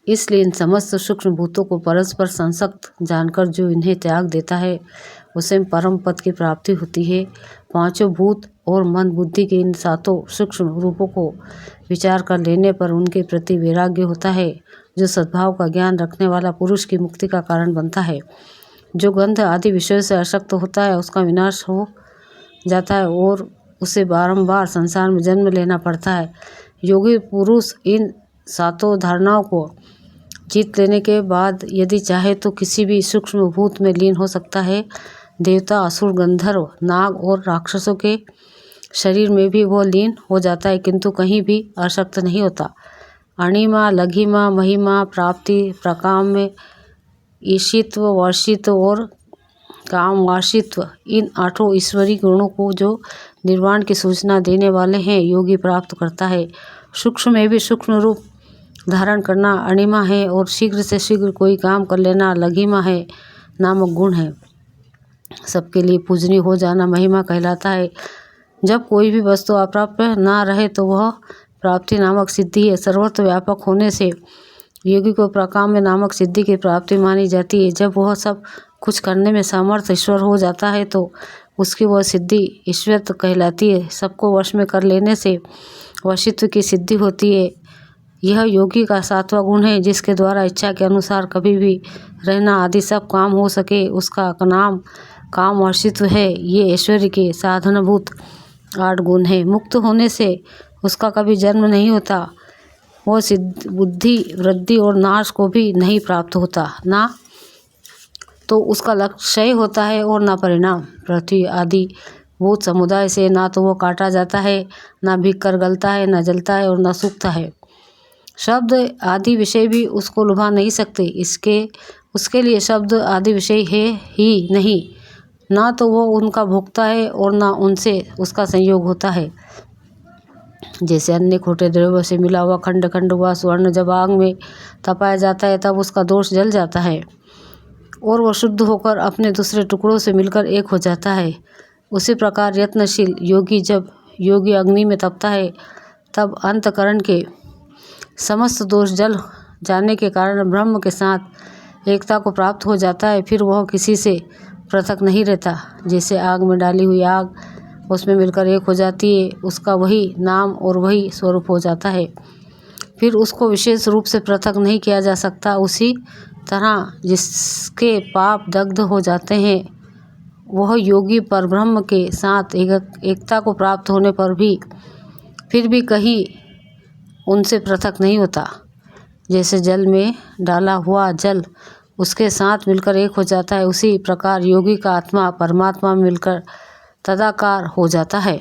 इसलिए इन समस्त सूक्ष्म भूतों को परस्पर संसक्त जानकर जो इन्हें त्याग देता है उसे परम पद की प्राप्ति होती है। पांचों भूत और मन बुद्धि के इन सातों सूक्ष्म रूपों को विचार कर लेने पर उनके प्रति वैराग्य होता है, जो सद्भाव का ज्ञान रखने वाला पुरुष की मुक्ति का कारण बनता है। जो गंध आदि विषयों से आसक्त होता है उसका विनाश हो जाता है और उसे बारंबार संसार में जन्म लेना पड़ता है। योगी पुरुष इन सातों धारणाओं को जीत लेने के बाद यदि चाहे तो किसी भी सूक्ष्म भूत में लीन हो सकता है। देवता, असुर, गंधर्व, नाग और राक्षसों के शरीर में भी वह लीन हो जाता है, किंतु कहीं भी आसक्त नहीं होता। अणिमा, लघिमा, महिमा, प्राप्ति, प्रकाम्य, ईशित्व, वर्षित्व और काम वार्षित्व, इन आठों ईश्वरीय गुणों को जो निर्वाण की सूचना देने वाले हैं योगी प्राप्त करता है। सूक्ष्म में भी सूक्ष्म रूप धारण करना अणिमा है और शीघ्र से शीघ्र कोई काम कर लेना लघिमा है नामक गुण है। सबके लिए पूजनीय हो जाना महिमा कहलाता है। जब कोई भी वस्तु अप्राप्त ना रहे तो वह प्राप्ति नामक सिद्धि है। सर्वत्र व्यापक होने से योगी को प्रकाम्य नामक सिद्धि की प्राप्ति मानी जाती है। जब वह सब कुछ करने में समर्थ ईश्वर हो जाता है तो उसकी वह सिद्धि ईश्वरत्व कहलाती है। सबको वश में कर लेने से वशित्व की सिद्धि होती है। यह योगी का सातवां गुण है, जिसके द्वारा इच्छा के अनुसार कभी भी रहना आदि सब काम हो सके, उसका नाम काम वर्षित्व है। ये ऐश्वर्य के साधनभूत 8 गुण है। मुक्त होने से उसका कभी जन्म नहीं होता। वह सिद्ध बुद्धि वृद्धि और नाश को भी नहीं प्राप्त होता। ना तो उसका लक्ष्य होता है और ना परिणाम। पृथ्वी आदि भूत समुदाय से ना तो वह काटा जाता है, ना भीग कर गलता है, ना जलता है और ना सूखता है। शब्द आदि विषय भी उसको लुभा नहीं सकते। उसके लिए शब्द आदि विषय है ही नहीं। ना तो वो उनका भोगता है और ना उनसे उसका संयोग होता है। जैसे अन्य खोटे द्रव्यों से मिला हुआ खंड खंड हुआ स्वर्ण जब आग में तपाया जाता है तब उसका दोष जल जाता है और वह शुद्ध होकर अपने दूसरे टुकड़ों से मिलकर एक हो जाता है। उसी प्रकार यत्नशील योगी जब योगी अग्नि में तपता है तब अंतकरण के समस्त दोष जल जाने के कारण ब्रह्म के साथ एकता को प्राप्त हो जाता है। फिर वह किसी से पृथक नहीं रहता। जैसे आग में डाली हुई आग उसमें मिलकर एक हो जाती है, उसका वही नाम और वही स्वरूप हो जाता है। फिर उसको विशेष रूप से पृथक नहीं किया जा सकता। उसी तरह जिसके पाप दग्ध हो जाते हैं वह योगी परब्रह्म के साथ एकता को प्राप्त होने पर भी फिर भी कहीं उनसे पृथक नहीं होता। जैसे जल में डाला हुआ जल उसके साथ मिलकर एक हो जाता है, उसी प्रकार योगी का आत्मा परमात्मा में मिलकर तदाकार हो जाता है।